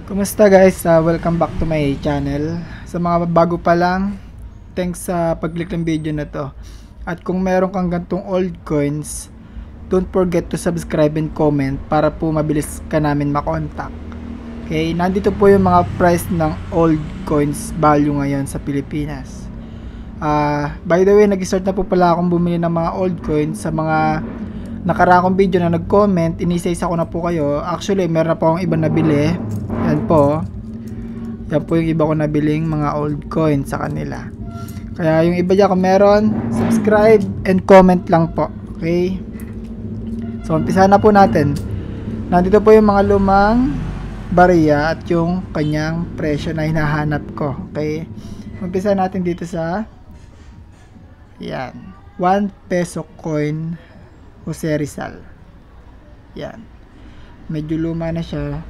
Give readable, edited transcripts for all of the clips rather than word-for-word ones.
Kumusta guys? Welcome back to my channel. Sa mga bago pa lang, thanks sa pag-click ng video na to. At kung meron kang gantong old coins, don't forget to subscribe and comment para po mabilis ka namin makontak. Okay, nandito po yung mga price ng old coins value ngayon sa Pilipinas. By the way, nag-start na po pala akong bumili ng mga old coins sa mga nakaraang video na nag-comment. Inisa-isa ko na po kayo. Actually, meron na po akong iba nabili. Yan po. Yan po yung iba ko nabiling mga old coins sa kanila. Kaya yung iba dyan kung meron, subscribe and comment lang po. Okay? So, umpisa na po natin. Nandito po yung mga lumang barya at yung kanyang presyo na hinahanap ko. Okay? Umpisa natin dito sa yan. 1 peso coin Jose Rizal. Yan. Medyo luma na siya.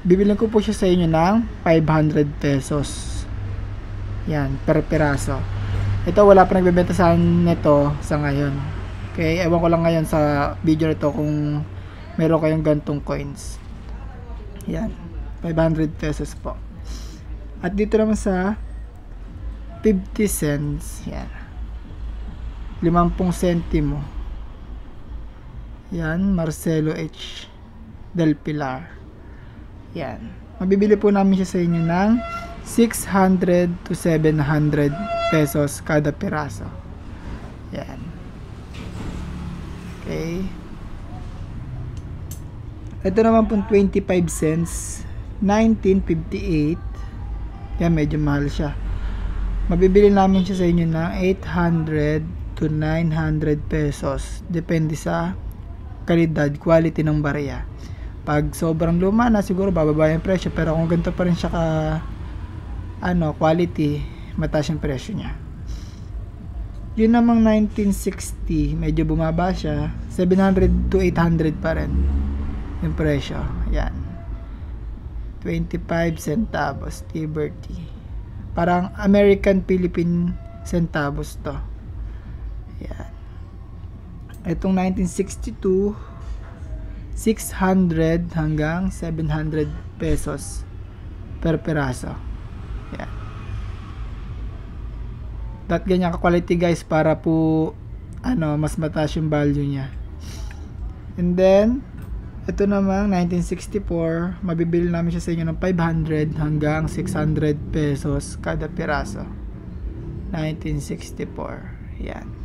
Bibilin ko po siya sa inyo ng 500 pesos. Yan, per piraso. Ito wala pa nagbebenta sa nito sa ngayon. Okay, ewan ko lang ngayon sa video nito kung meron kayong gantong coins. Yan, 500 pesos po. At dito naman sa 50 cents, yan. 50 sentimo. Yan, Marcelo H. Del Pilar. Yan. Mabibili po namin siya sa inyo ng 600 to 700 pesos kada piraso. Yan. Okay. Ito naman pong 25 cents. 1958. Yan, medyo mahal siya. Mabibili namin siya sa inyo ng 800 to 900 pesos. Depende sa kalidad, quality ng barya. Pag sobrang luma na, siguro bababa yung presyo, pero kung ganito pa rin siya ka quality, mataas yung presyo niya. Yun namang 1960, medyo bumaba siya, 700 to 800 pa rin yung presyo. Yan, 25 centavos Liberty, parang American Philippine centavos to. Yan. Itong 1962, 600 hanggang 700 pesos per peraso. Yan. That ganyan ka quality guys para po mas mataas yung value niya. And then ito namang 1964, mabibili namin siya sa inyo ng 500 hanggang 600 pesos kada piraso. 1964. Yan.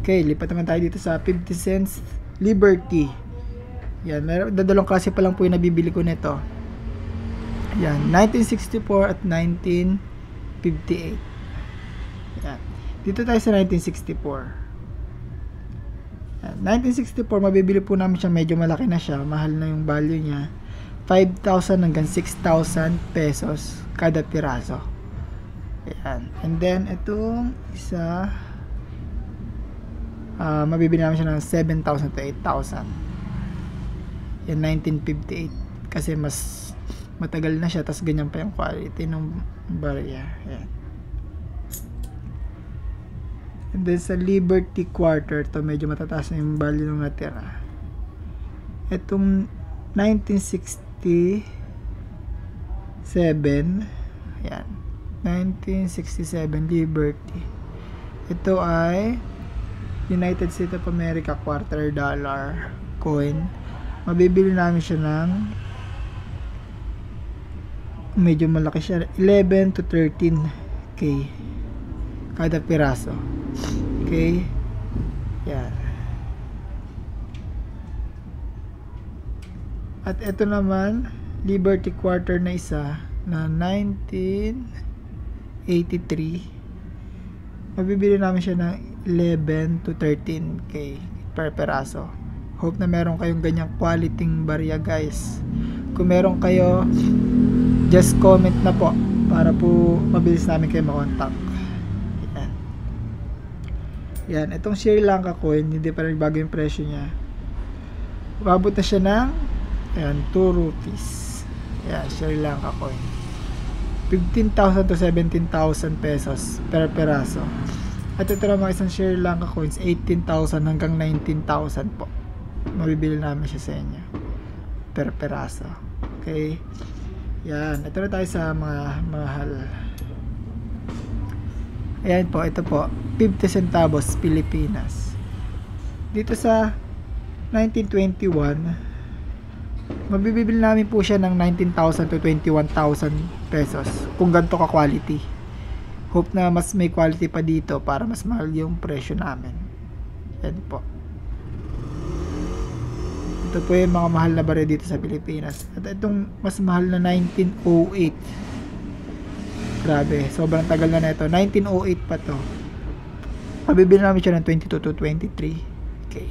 Okay, lipat naman tayo dito sa 50 cents Liberty. Yan, dadalawang klase pa lang po yung nabibili ko nito. Yan, 1964 at 1958. Yan. Dito tayo sa 1964. Yan, 1964, mabibili po namin siya, medyo malaki na siya, mahal na yung value niya. 5,000 hanggang 6,000 pesos kada piraso. Yan. And then, itong isa, mabibili namin siya ng 7,000 to 8,000. Yan, 1958. Kasi mas matagal na siya, tas ganyan pa yung quality ng barya. Yan. And then sa Liberty Quarter, to medyo matataas na yung value ng natira. Itong 1967, yan, 1967 Liberty. Ito ay United States of America quarter dollar coin. Mabibili namin siya ng medyo malaki siya, 11 to 13k kada piraso. Okay, yan. At ito naman Liberty quarter na isa na 1983, mabibili namin siya ng 11 to 13k per peraso. Hope na meron kayong ganyang quality barya guys. Kung meron kayo, just comment na po para po mabilis namin kayo makontak. Yan. Yan, itong Sri Lanka coin, hindi pa rin bago yung presyo niya. Umabot na siya ng 2 rupees. Yan, Sri Lanka coin. 15,000 to 17,000 pesos per peraso. At ito naman isang Sri Lanka coins, 18,000 hanggang 19,000 po. Mabibili namin siya sa inyo. per peraso. Okay. Yan. Ito na tayo sa mga mahal. Ayan po. Ito po. 50 centavos Pilipinas. Dito sa 1921, mabibili namin po siya ng 19,000 to 21,000 pesos kung ganito ka quality. Hope na mas may quality pa dito para mas mahal yung presyo namin. Yan po. Ito po yung mga mahal na barya dito sa Pilipinas. At itong mas mahal na 1908. Grabe, sobrang tagal na ito. 1908 pa to. Mabibili namin siya ng 22 to 23. Okay.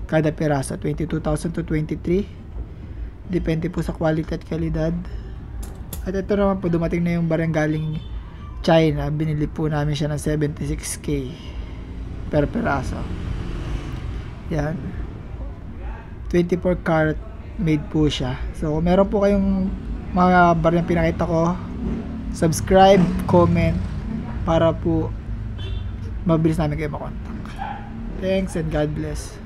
Kada piraso, 22,000 to 23. Depende po sa quality at kalidad. At ito naman po, dumating na yung barang galing China. Binili po namin siya ng 76k per piraso. Yan. 24 karat made po siya. So, kung meron po kayong mga barang pinakita ko, subscribe, comment, para po mabilis namin kayo makontak. Thanks and God bless.